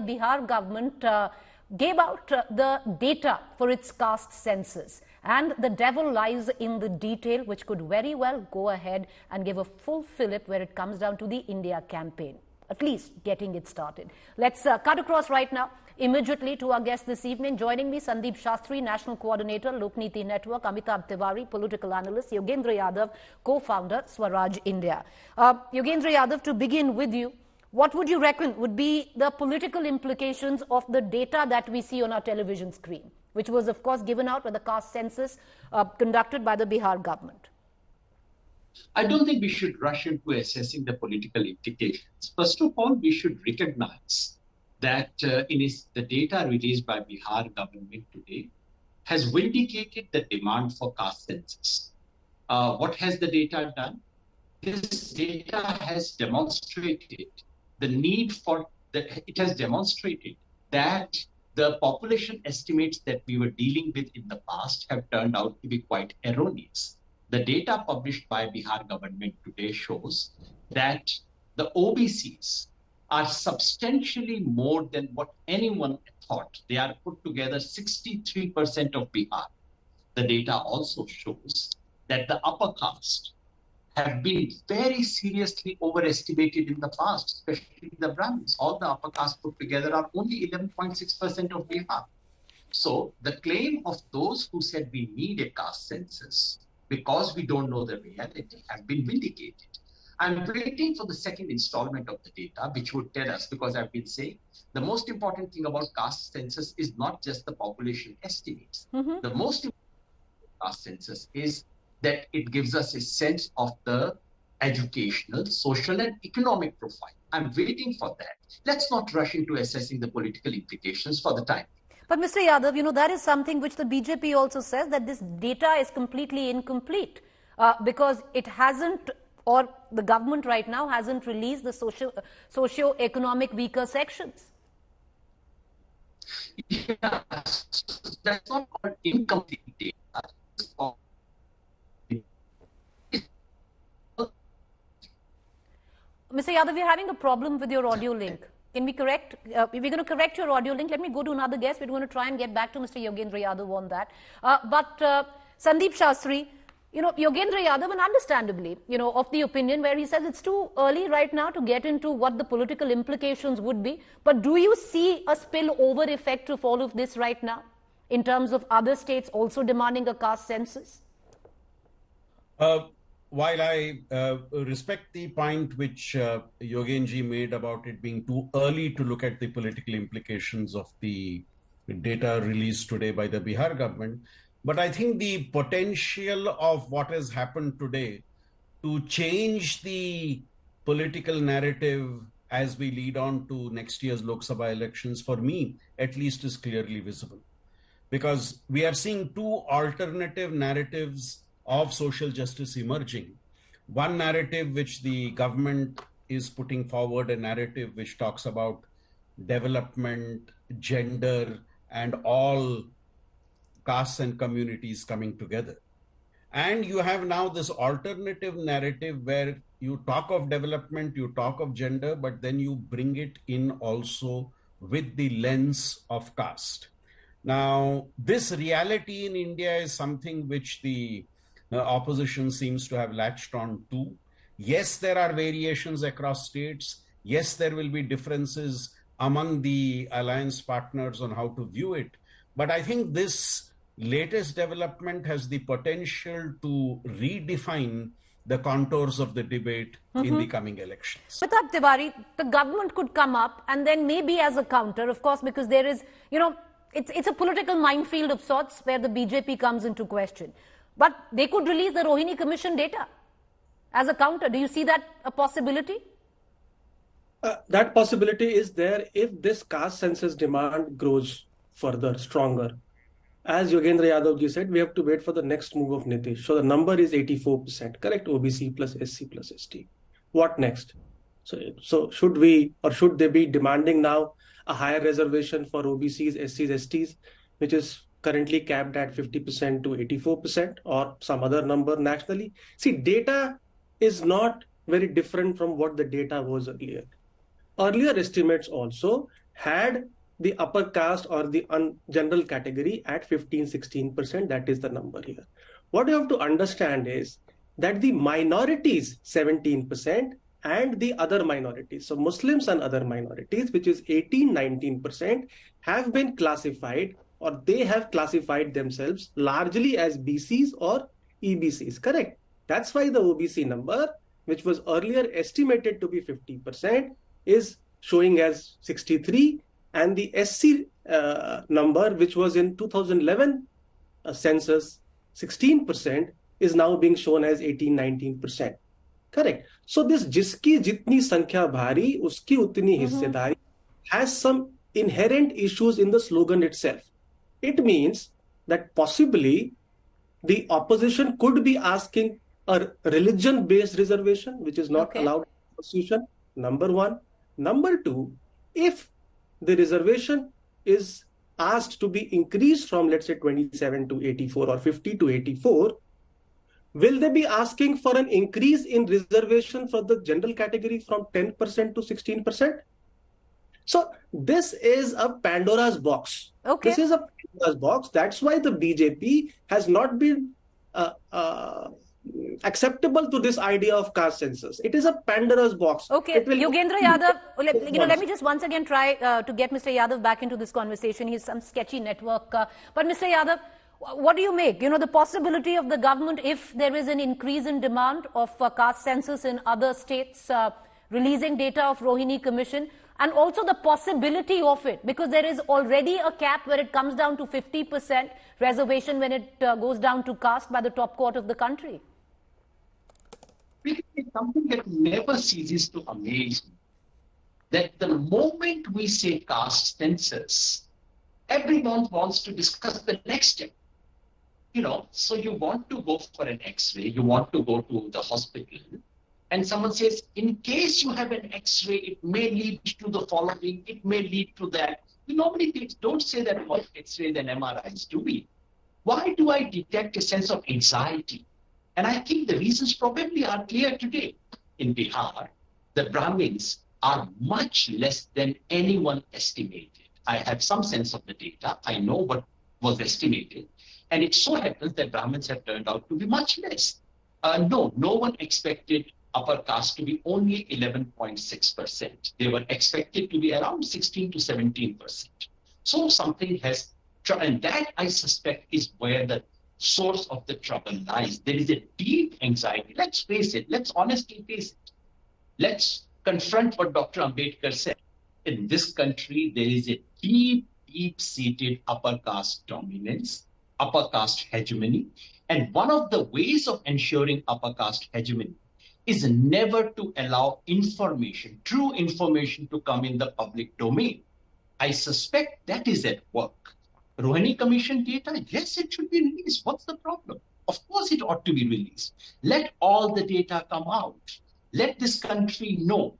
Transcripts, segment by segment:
the Bihar government gave out the data for its caste census. And the devil lies in the detail, which could very well go ahead and give a full fillip where it comes down to the India campaign, at least getting it started. Let's cut across right now immediately to our guest this evening. Joining me, Sandeep Shastri, National Coordinator, Lokniti Network, Amitabh Tiwari, Political Analyst, Yogendra Yadav, Co-Founder, Swaraj India. Yogendra Yadav, to begin with you, what would you reckon would be the political implications of the data that we see on our television screen, which was, of course, given out by the caste census conducted by the Bihar government? I don't think we should rush into assessing the political implications. First of all, we should recognize that the data released by Bihar government today has vindicated the demand for caste census. What has the data done? This data has demonstrated the need for it has demonstrated that the population estimates that we were dealing with in the past have turned out to be quite erroneous. The data published by Bihar government today shows that the OBCs are substantially more than what anyone thought. They are put together 63% of Bihar. The data also shows that the upper caste have been very seriously overestimated in the past, especially the Brahmins. All the upper caste put together are only 11.6% of Bihar. So the claim of those who said we need a caste census because we don't know the reality have been vindicated. I'm waiting for the second installment of the data, which would tell us, because I've been saying, the most important thing about caste census is not just the population estimates. The most important caste census is that it gives us a sense of the educational, social, and economic profile. I'm waiting for that. Let's not rush into assessing the political implications for the time. But Mr. Yadav, you know, that is something which the BJP also says, that this data is completely incomplete because it hasn't, or the government right now hasn't released the socio-economic weaker sections. Yeah, that's not called incomplete data. Mr. Yadav, we're having a problem with your audio link. Can we correct? We're going to correct your audio link. Let me go to another guest. We're going to try and get back to Mr. Yogendra Yadav on that. But Sandeep Shastri, you know, Yogendra Yadav, and understandably, you know, of the opinion where he says it's too early right now to get into what the political implications would be. But do you see a spillover effect of all of this right now in terms of other states also demanding a caste census? While I respect the point which Yogenji made about it being too early to look at the political implications of the data released today by the Bihar government, but I think the potential of what has happened today to change the political narrative as we lead on to next year's Lok Sabha elections, for me at least, is clearly visible. Because we are seeing two alternative narratives of social justice emerging. One narrative which the government is putting forward, a narrative which talks about development, gender, and all castes and communities coming together. And you have now this alternative narrative where you talk of development, you talk of gender, but then you bring it in also with the lens of caste. Now, this reality in India is something which the opposition seems to have latched on to. Yes, there are variations across states. Yes, there will be differences among the alliance partners on how to view it. But I think this latest development has the potential to redefine the contours of the debate in the coming elections. Amitabh Tiwari, the government could come up and then maybe as a counter, of course, because there is, you know, it's a political minefield of sorts where the BJP comes into question. But they could release the Rohini Commission data as a counter. Do you see that a possibility? That possibility is there if this caste census demand grows further, stronger. As Yogendra Yadav said, we have to wait for the next move of Nitish. So the number is 84%, correct? OBC plus SC plus ST. What next? So should we, or should they be demanding now a higher reservation for OBCs, SCs, STs, which is currently capped at 50% to 84%, or some other number nationally? See, data is not very different from what the data was earlier. Earlier estimates also had the upper caste or the general category at 15-16%. That is the number here. What you have to understand is that the minorities 17% and the other minorities, so Muslims and other minorities, which is 18-19%, have been classified, or they have classified themselves largely as BCs or EBCs, correct? That's why the OBC number, which was earlier estimated to be 50%, is showing as 63, and the SC number, which was in 2011 census 16%, is now being shown as 18-19%. Correct. So this jiski jitni sankhya bhari, uski utni hissedari has some inherent issues in the slogan itself. It means that possibly the opposition could be asking a religion-based reservation, which is not allowed in the Constitution, number one. Number two, if the reservation is asked to be increased from, let's say, 27 to 84 or 50 to 84, will they be asking for an increase in reservation for the general category from 10% to 16%? So this is a Pandora's box. Okay. This is a Pandora's box. That's why the BJP has not been acceptable to this idea of caste census. It is a Pandora's box. Okay, Yogendra Yadav, let me just once again try to get Mr. Yadav back into this conversation. He's some sketchy network. But Mr. Yadav, what do you make? The possibility of the government, if there is an increase in demand of caste census in other states, releasing data of Rohini Commission, and also the possibility of it, because there is already a cap where it comes down to 50% reservation when it goes down to caste by the top court of the country. It's something that never ceases to amaze me. That the moment we say caste census, everyone wants to discuss the next step. So you want to go for an X-ray, you want to go to the hospital, and someone says, in case you have an X-ray, it may lead to the following, it may lead to that. We normally don't say that about X-rays and MRIs, do we? Why do I detect a sense of anxiety? And I think the reasons probably are clear today. In Bihar, the Brahmins are much less than anyone estimated. I have some sense of the data. I know what was estimated. And it so happens that Brahmins have turned out to be much less. No one expected upper caste to be only 11.6%. They were expected to be around 16 to 17%. So something has, and that I suspect is where the source of the trouble lies. There is a deep anxiety. Let's face it. Let's honestly face it. Let's confront what Dr. Ambedkar said. In this country, there is a deep-seated upper caste dominance, upper caste hegemony. And one of the ways of ensuring upper caste hegemony is never to allow information, true information, to come in the public domain. I suspect that is at work. Rohini Commission data, yes, it should be released. What's the problem? Of course it ought to be released. Let all the data come out. Let this country know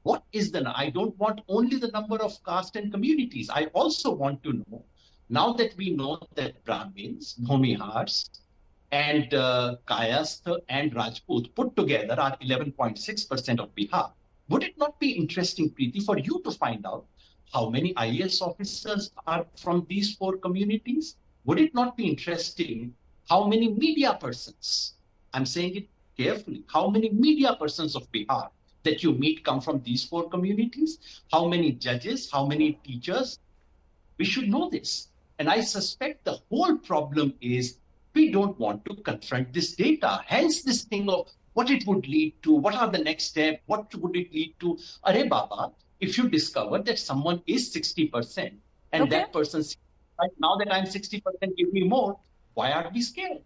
what is I don't want only the number of caste and communities. I also want to know, now that we know that Brahmins, Bhumihars, and Kayastha and Rajput put together are 11.6% of Bihar, would it not be interesting, Preeti, for you to find out how many IAS officers are from these four communities? Would it not be interesting how many media persons, I'm saying it carefully, how many media persons of Bihar that you meet come from these four communities? How many judges, how many teachers? We should know this. And I suspect the whole problem is we don't want to confront this data. Hence this thing of what it would lead to, what are the next steps, what would it lead to? Arey Baba, if you discover that someone is 60% and that person says, now that I'm 60%, give me more, why are we scared?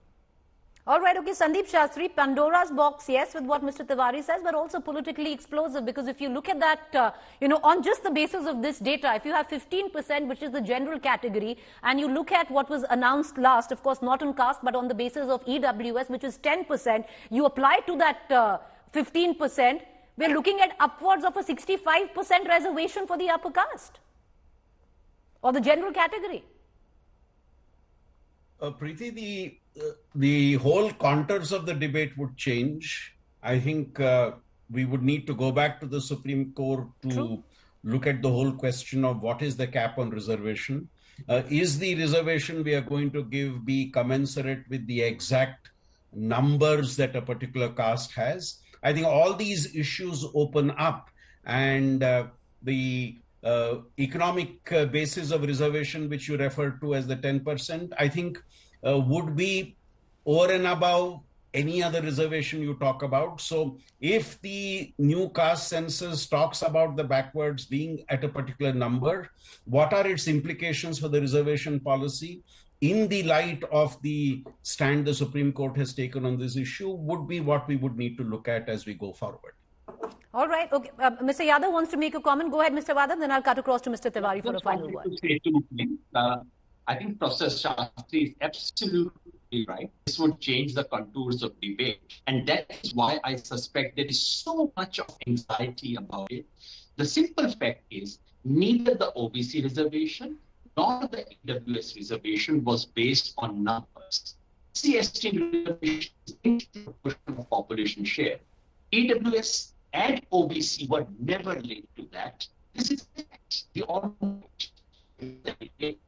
All right, okay, Sandeep Shastri, Pandora's box, yes, with what Mr. Tiwari says, but also politically explosive, because if you look at that, on just the basis of this data, if you have 15%, which is the general category, and you look at what was announced last, of course, not on caste, but on the basis of EWS, which is 10%, you apply to that 15%, we're looking at upwards of a 65% reservation for the upper caste, or the general category. Preeti, the whole contours of the debate would change. I think we would need to go back to the Supreme Court to look at the whole question of what is the cap on reservation. Is the reservation we are going to give be commensurate with the exact numbers that a particular caste has? I think all these issues open up, and the economic basis of reservation, which you referred to as the 10%, I think would be over and above any other reservation you talk about. So if the new caste census talks about the backwards being at a particular number, what are its implications for the reservation policy in the light of the stand the Supreme Court has taken on this issue would be what we would need to look at as we go forward. All right. Okay. Mr. Yadav wants to make a comment. Go ahead, Mr. Yadav, then I'll cut across to Mr. Tiwari for a final word. I think Professor Shastri is absolutely right. This would change the contours of debate. And that is why I suspect there is so much of anxiety about it. The simple fact is neither the OBC reservation nor the AWS reservation was based on numbers. CST reservation is a proportion of population share. AWS and OBC were never linked to that. This is fact. We all know it.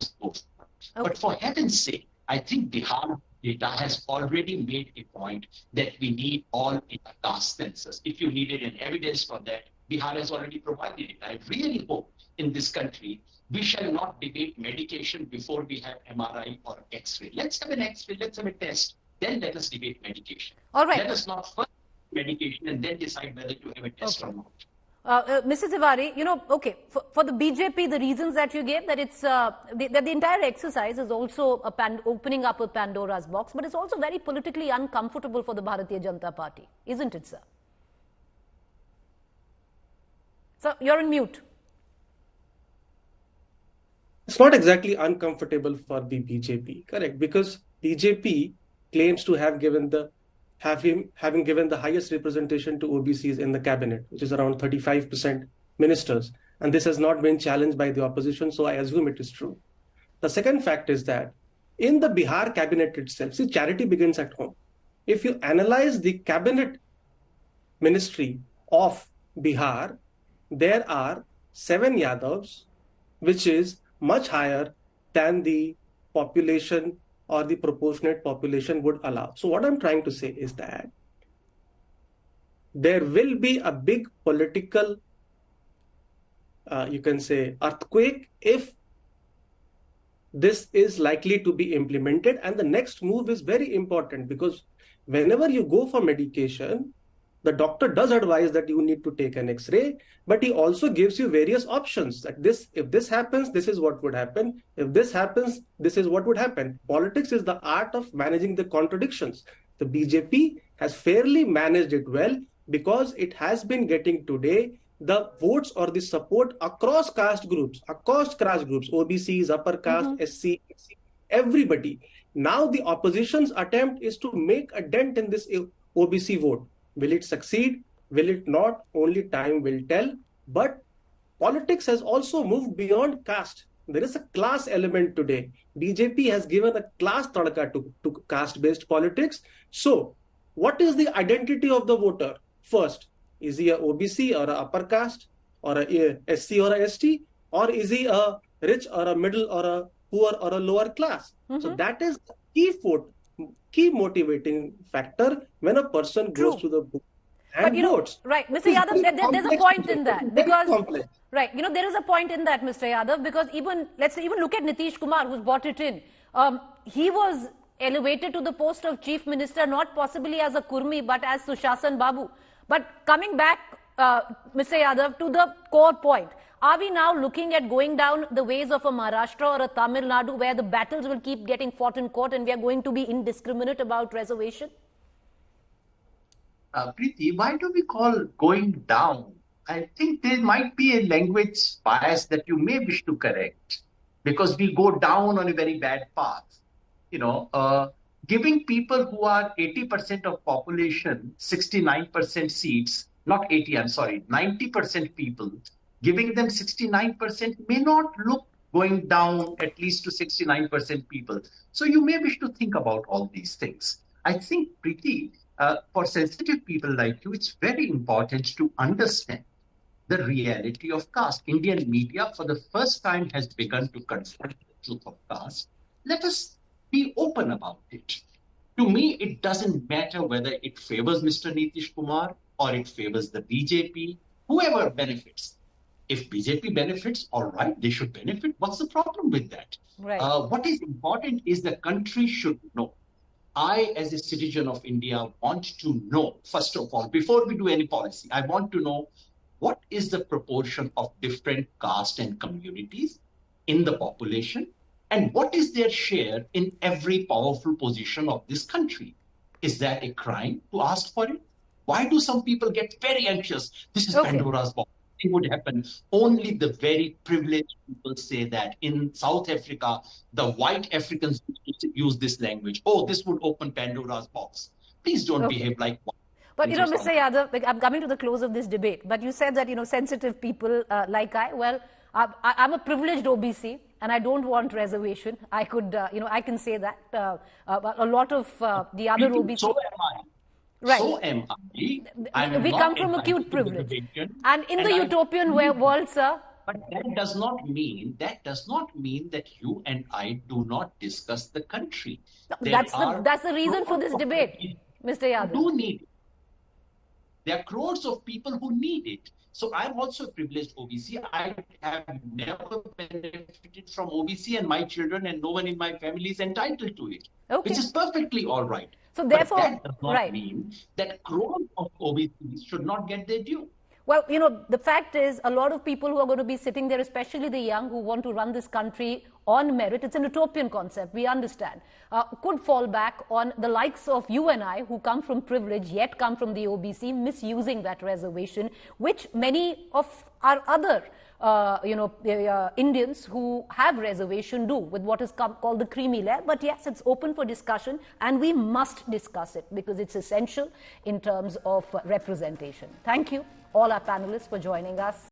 But for heaven's sake, I think Bihar data has already made a point that we need all in a caste census. If you needed an evidence for that, Bihar has already provided it. I really hope in this country, we shall not debate medication before we have MRI or X-ray. Let's have an X-ray, let's have a test, then let us debate medication. All right. Let us not first medication and then decide whether to have a test or not. Mrs. Tiwari, for the BJP, the reasons that you gave, that it's that the entire exercise is also opening up a Pandora's box, but it's also very politically uncomfortable for the Bharatiya Janata Party, isn't it, sir? So you're on mute. It's not exactly uncomfortable for the BJP, correct? Because BJP claims to have given the having given the highest representation to OBCs in the cabinet, which is around 35% ministers. And this has not been challenged by the opposition, so I assume it is true. The second fact is that in the Bihar cabinet itself, see, charity begins at home. If you analyze the cabinet ministry of Bihar, there are 7 Yadavs, which is much higher than the population or the proportionate population would allow. So what I'm trying to say is that there will be a big political, you can say, earthquake if this is likely to be implemented. And the next move is very important, because whenever you go for medication, the doctor does advise that you need to take an X-ray, but he also gives you various options. That if this happens, this is what would happen. If this happens, this is what would happen. Politics is the art of managing the contradictions. The BJP has fairly managed it well, because it has been getting today the votes or the support across caste groups, OBCs, upper caste, SC, everybody. Now the opposition's attempt is to make a dent in this OBC vote. Will it succeed? Will it not? Only time will tell. But politics has also moved beyond caste. There is a class element today. BJP has given a class tadka to caste-based politics. So, what is the identity of the voter? First, is he a OBC or a upper caste or a SC or a ST? Or is he a rich or a middle or a poor or a lower class? So that is the key motivating factor when a person goes to the booth and votes. Right, Mr. Yadav, there's a point in that, because right, there is a point in that, Mr. Yadav, because even look at Nitish Kumar, who's brought it in. He was elevated to the post of chief minister, not possibly as a Kurmi, but as Sushasan Babu. But coming back, Mr. Yadav, to the core point, are we now looking at going down the ways of a Maharashtra or a Tamil Nadu, where the battles will keep getting fought in court and we are going to be indiscriminate about reservation? Preeti, why do we call going down? I think there might be a language bias that you may wish to correct, because we go down on a very bad path. Giving people who are 80% of population 69% seats, not 80, I'm sorry, 90% people, giving them 69% may not look going down at least to 69% people. So you may wish to think about all these things. I think, Preeti, for sensitive people like you, it's very important to understand the reality of caste. Indian media, for the first time, has begun to confront the truth of caste. Let us be open about it. To me, it doesn't matter whether it favors Mr. Nitish Kumar or it favors the BJP, whoever benefits. If BJP benefits, all right, they should benefit. What's the problem with that? Right. What is important is the country should know. I, as a citizen of India, want to know, first of all, before we do any policy, I want to know what is the proportion of different caste and communities in the population, and what is their share in every powerful position of this country. Is that a crime to ask for it? Why do some people get very anxious? This is Pandora's box. It would happen. Only the very privileged people say that. In South Africa, the white Africans use this language. Oh, this would open Pandora's box. Please don't behave like white. But, Mr. Yadav, I'm coming to the close of this debate, but you said that, sensitive people like I'm a privileged OBC and I don't want reservation. I could, I can say that. A lot of the other OBC... So am I. Right. So am I. We come from acute privilege. And in the utopian world, sir... But that does not mean that you and I do not discuss the country. That's the reason for this debate, Mr. Yadav. Who need it? There are crores of people who need it. So I'm also a privileged OBC. I have never benefited from OBC, and my children and no one in my family is entitled to it, which is perfectly all right. So therefore, but that does not mean that crores of OBCs should not get their due. Well, the fact is a lot of people who are going to be sitting there, especially the young who want to run this country on merit, it's an utopian concept, we understand, could fall back on the likes of you and I who come from privilege, yet come from the OBC, misusing that reservation, which many of our other Indians who have reservation do with what is called the creamy layer. But yes, it's open for discussion and we must discuss it because it's essential in terms of representation. Thank you, all our panelists, for joining us.